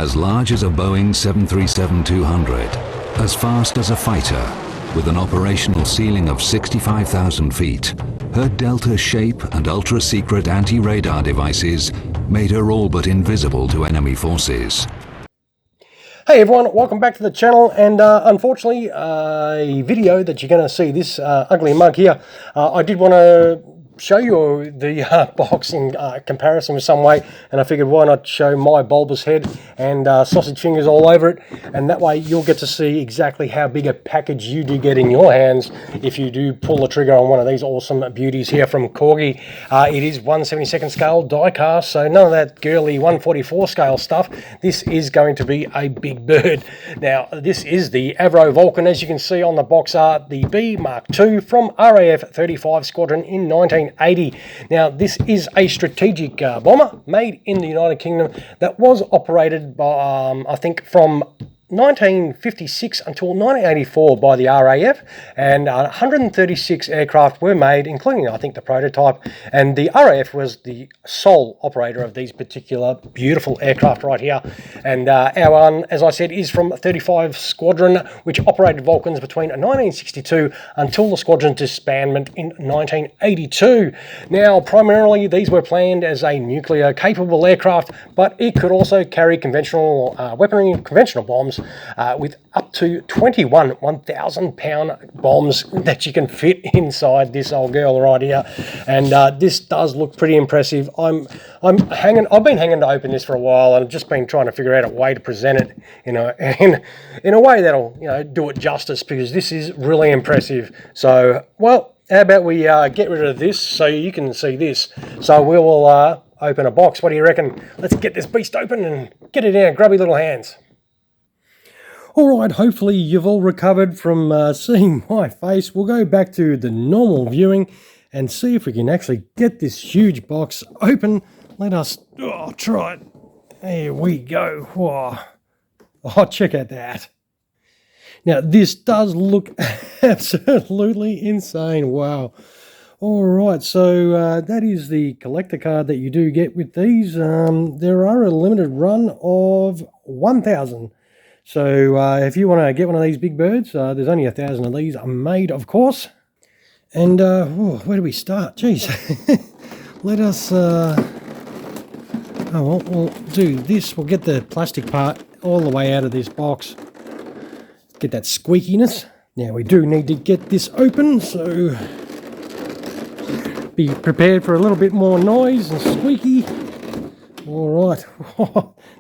as large as a Boeing 737-200, as fast as a fighter, with an operational ceiling of 65,000 feet, her Delta shape and ultra-secret anti-radar devices made her all but invisible to enemy forces. Hey everyone, welcome back to the channel, and unfortunately a video that you're going to see, this ugly mug here, I did want to show you the box in comparison with some way, and I figured why not show my bulbous head and sausage fingers all over it, and that way you'll get to see exactly how big a package you do get in your hands if you do pull the trigger on one of these awesome beauties here from Corgi. It is 1/72nd scale die cast, so none of that girly 1/44 scale stuff. This is going to be a big bird. Now this is the Avro Vulcan, as you can see on the box art, the B.Mk from RAF 35 Squadron in 1980. Now this is a strategic bomber made in the United Kingdom that was operated by I think from 1956 until 1984 by the RAF, and 136 aircraft were made, including I think the prototype, and the RAF was the sole operator of these particular beautiful aircraft right here. And our one, as I said, is from 35 Squadron, which operated Vulcans between 1962 until the squadron's disbandment in 1982. Now primarily these were planned as a nuclear capable aircraft, but it could also carry conventional weaponry, conventional bombs, with up to 21 1,000-pound bombs that you can fit inside this old girl right here. And this does look pretty impressive. I've been hanging to open this for a while, and I've just been trying to figure out a way to present it, in a way that'll, do it justice, because this is really impressive. So, well, how about we get rid of this so you can see this? So we will open a box. What do you reckon? Let's get this beast open and get it in our grubby little hands. Alright, hopefully you've all recovered from seeing my face. We'll go back to the normal viewing and see if we can actually get this huge box open. Let us try it. There we go. Oh, check out that. Now, this does look absolutely insane. Wow. Alright, so that is the collector card that you do get with these. There are a limited run of 1,000. So if you want to get one of these big birds, there's only 1,000 of these made, of course. And where do we start? Jeez. Let us, we'll do this. We'll get the plastic part all the way out of this box. Get that squeakiness. Now we do need to get this open, so be prepared for a little bit more noise and squeaky. All right.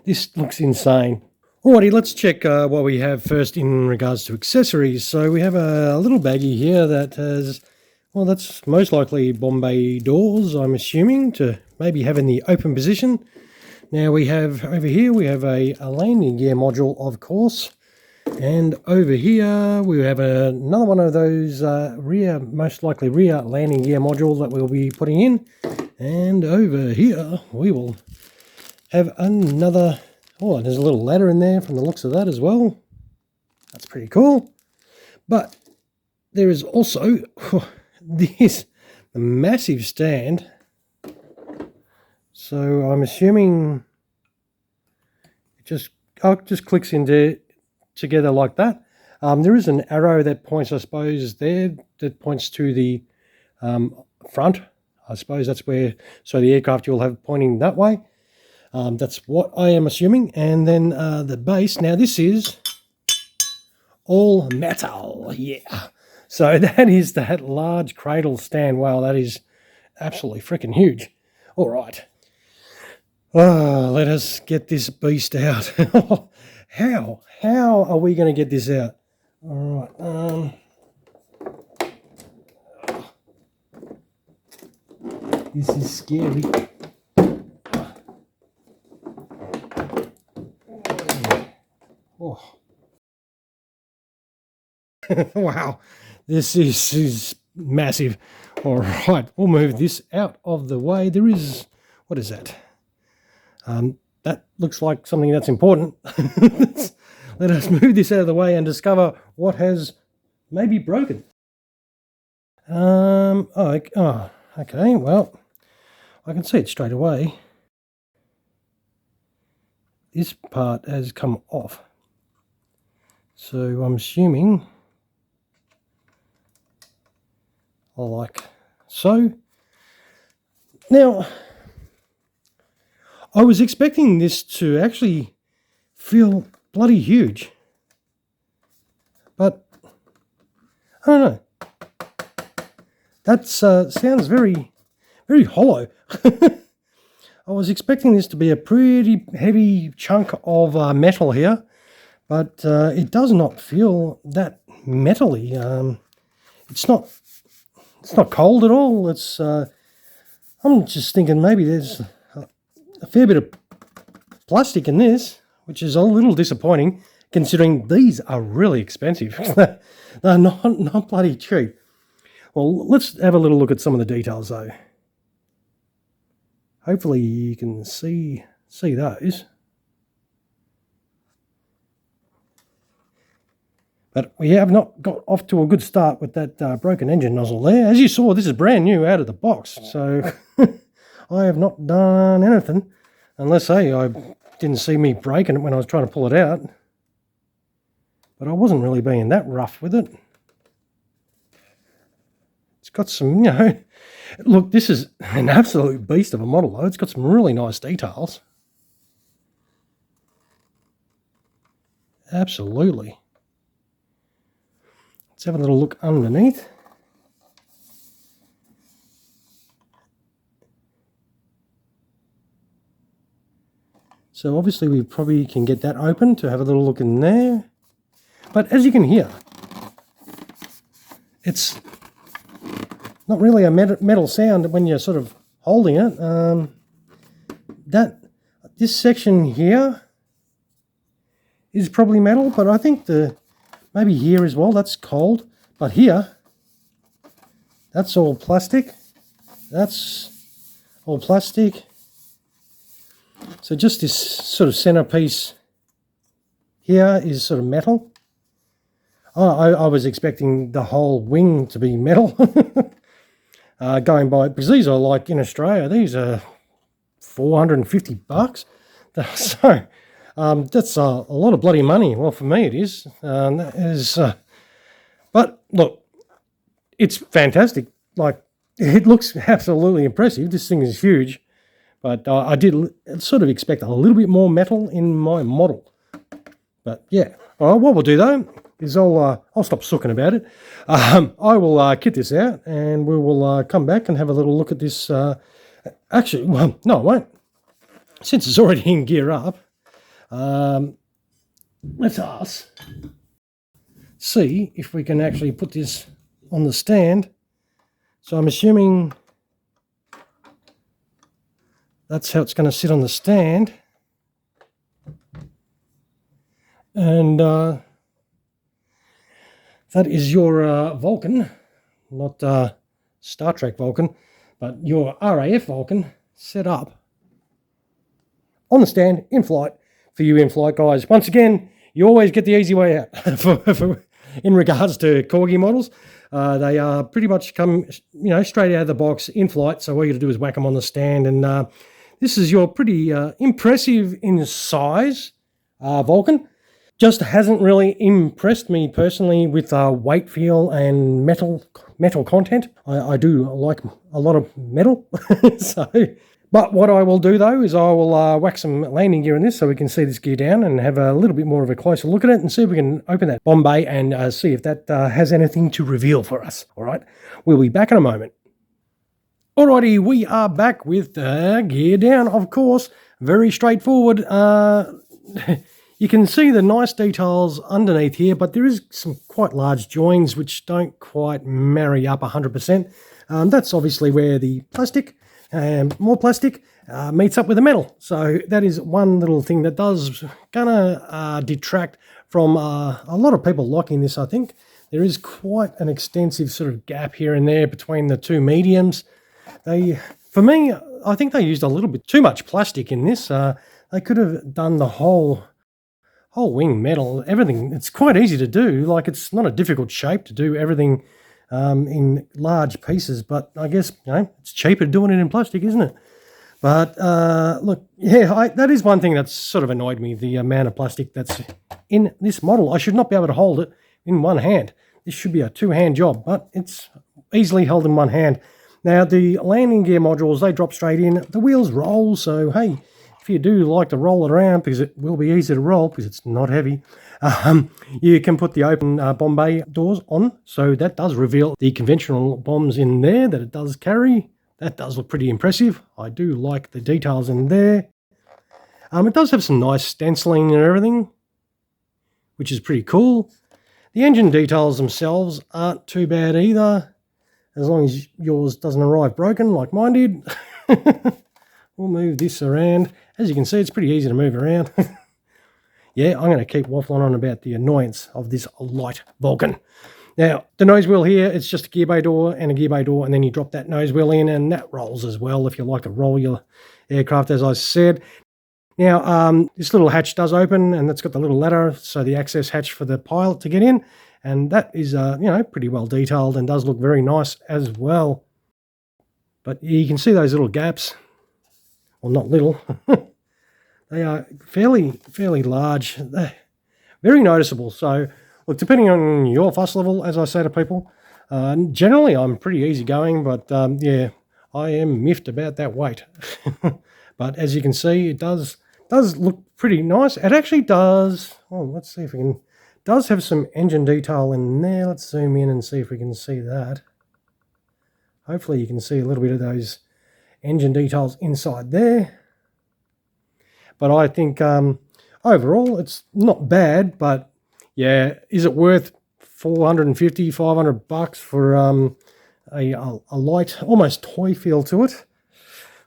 This looks insane. Alrighty, let's check what we have first in regards to accessories. So we have a little baggie here that has, well, that's most likely Bombay doors, I'm assuming, to maybe have in the open position. Now we have, over here, we have a landing gear module, of course. And over here, we have another one of those most likely rear landing gear modules that we'll be putting in. And over here, we will have another... Oh, there's a little ladder in there from the looks of that as well. That's pretty cool. But there is also this massive stand. So I'm assuming it just clicks into together like that. There is an arrow that points, I suppose, there, that points to the front. I suppose that's where, so the aircraft you'll have pointing that way. That's what I am assuming. And then the base, now this is all metal, yeah. So that is that large cradle stand. Wow, that is absolutely freaking huge. All right. Let us get this beast out. How are we going to get this out? All right. This is scary. Oh. Wow, this is massive. All right, we'll move this out of the way. There is, what is that? That looks like something that's important. Let us move this out of the way and discover what has maybe broken. Okay, well, I can see it straight away. this part has come off. So I'm assuming like so. Now, I was expecting this to actually feel bloody huge, but I don't know. That sounds very, very hollow. I was expecting this to be a pretty heavy chunk of metal here, but it does not feel that metally. It's not cold at all. It's I'm just thinking maybe there's a fair bit of plastic in this, which is a little disappointing considering these are really expensive. They're not bloody cheap. Well, let's have a little look at some of the details though. Hopefully you can see those. But we have not got off to a good start with that broken engine nozzle there. As you saw, this is brand new out of the box, so I have not done anything, unless, hey, I didn't see me breaking it when I was trying to pull it out. But I wasn't really being that rough with it. It's got some, you know, look, this is an absolute beast of a model though. It's got some really nice details. Absolutely. Let's have a little look underneath. So obviously we probably can get that open to have a little look in there. But as you can hear, it's not really a metal sound when you're sort of holding it. This section here is probably metal, but I think maybe here as well, that's cold. But here, that's all plastic. That's all plastic. So just this sort of centerpiece here is sort of metal. I was expecting the whole wing to be metal. Going by, because these are like in Australia, these are $450. So that's a lot of bloody money. Well, for me it is. But look, it's fantastic. Like, it looks absolutely impressive. This thing is huge. But I did sort of expect a little bit more metal in my model. But yeah, all right, what we'll do though is I'll stop sooking about it. I will kit this out and we will come back and have a little look at this. Actually, well, no, I won't. Since it's already in gear up, let's see if we can actually put this on the stand. So I'm assuming that's how it's going to sit on the stand. And that is your Vulcan, not Star Trek Vulcan, but your RAF Vulcan set up on the stand in flight for you in flight guys. Once again, you always get the easy way out in regards to Corgi models. They are pretty much come, you know, straight out of the box in flight. So all you got to do is whack them on the stand, and this is your pretty impressive in size Vulcan. Just hasn't really impressed me personally with weight feel and metal content. I do like a lot of metal. But what I will do though is I will whack some landing gear in this so we can see this gear down and have a little bit more of a closer look at it and see if we can open that bomb bay and see if that has anything to reveal for us. All right, we'll be back in a moment. Alrighty, we are back with gear down, of course. Very straightforward. You can see the nice details underneath here, but there is some quite large joins which don't quite marry up 100%. That's obviously where the plastic, more plastic, meets up with the metal. So that is one little thing that does kind of detract from a lot of people liking this, I think. There is quite an extensive sort of gap here and there between the two mediums. For me, I think they used a little bit too much plastic in this. They could have done the whole wing metal, everything. It's quite easy to do. Like, it's not a difficult shape to do everything in large pieces, but I guess, you know, it's cheaper doing it in plastic, isn't it? But look, yeah, that is one thing that's sort of annoyed me, the amount of plastic that's in this model. I should not be able to hold it in one hand. This should be a two-hand job, but it's easily held in one hand. Now, the landing gear modules, they drop straight in. The wheels roll, so hey, if you do like to roll it around, because it will be easy to roll because it's not heavy, you can put the open bomb bay doors on, so that does reveal the conventional bombs in there that it does carry. That does look pretty impressive. I do like the details in there. It does have some nice stenciling and everything, which is pretty cool. The engine details themselves aren't too bad either, as long as yours doesn't arrive broken like mine did. We'll move this around. As you can see, it's pretty easy to move around. Yeah, I'm going to keep waffling on about the annoyance of this light Vulcan. Now, the nose wheel here, it's just a gear bay door and a gear bay door, and then you drop that nose wheel in, and that rolls as well if you like to roll your aircraft, as I said. Now, this little hatch does open, and it's got the little ladder, so the access hatch for the pilot to get in, and that is, you know, pretty well detailed and does look very nice as well. But you can see those little gaps. Well, not little. They are fairly large. They're very noticeable. So, look, depending on your fuss level, as I say to people, generally I'm pretty easygoing, but yeah, I am miffed about that weight. But as you can see, it does look pretty nice. It actually does. Oh, let's see if we can. Does have some engine detail in there. Let's zoom in and see if we can see that. Hopefully, you can see a little bit of those engine details inside there. But I think overall it's not bad, but yeah, is it worth $450, $500 for a light, almost toy feel to it?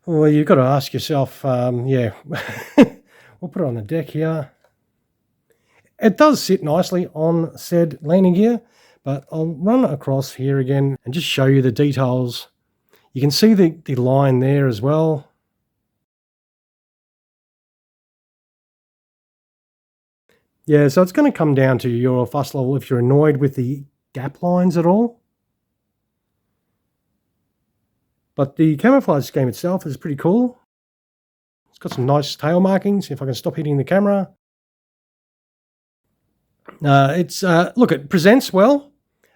Well, you've got to ask yourself, yeah. We'll put it on the deck here. It does sit nicely on said landing gear, but I'll run across here again and just show you the details. You can see the line there as well. Yeah, so it's going to come down to your fuss level if you're annoyed with the gap lines at all. But the camouflage scheme itself is pretty cool. It's got some nice tail markings, if I can stop hitting the camera. Look, it presents well.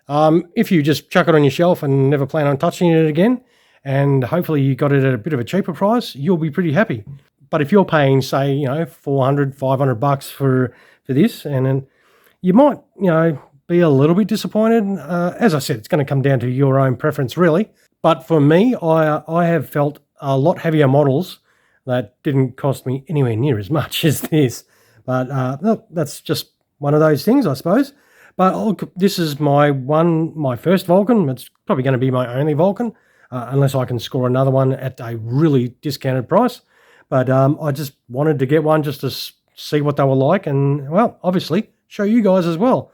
If you just chuck it on your shelf and never plan on touching it again, and hopefully you got it at a bit of a cheaper price, you'll be pretty happy. But if you're paying, say, you know, $400, $500 for this, and then you might, you know, be a little bit disappointed. As I said, it's going to come down to your own preference, really. But for me, I have felt a lot heavier models that didn't cost me anywhere near as much as this. But look, that's just one of those things, I suppose. But look, this is my first Vulcan. It's probably going to be my only Vulcan, unless I can score another one at a really discounted price. But I just wanted to get one just to see what they were like, and, well, obviously show you guys as well.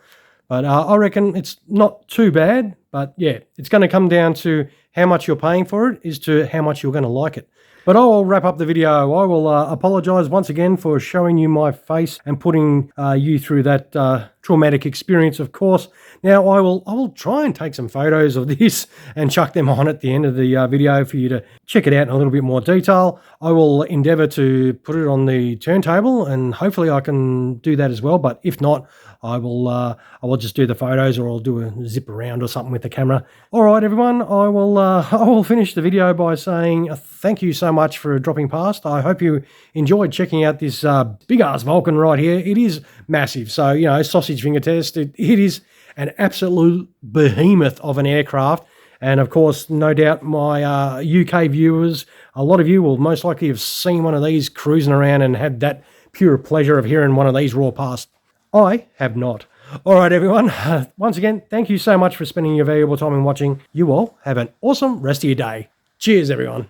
But I reckon it's not too bad, but yeah, it's going to come down to how much you're paying for it is to how much you're going to like it. But I'll wrap up the video. I will apologise once again for showing you my face and putting you through that traumatic experience, of course. Now, I will try and take some photos of this and chuck them on at the end of the video for you to check it out in a little bit more detail. I will endeavour to put it on the turntable, and hopefully I can do that as well. But if not, I will just do the photos, or I'll do a zip around or something with the camera. All right, everyone, I will finish the video by saying thank you so much for dropping past. I hope you enjoyed checking out this big-ass Vulcan right here. It is massive, so, you know, sausage finger test. It is an absolute behemoth of an aircraft. And, of course, no doubt my UK viewers, a lot of you will most likely have seen one of these cruising around and had that pure pleasure of hearing one of these roar past. I have not. All right, everyone. Once again, thank you so much for spending your valuable time in watching. You all have an awesome rest of your day. Cheers, everyone.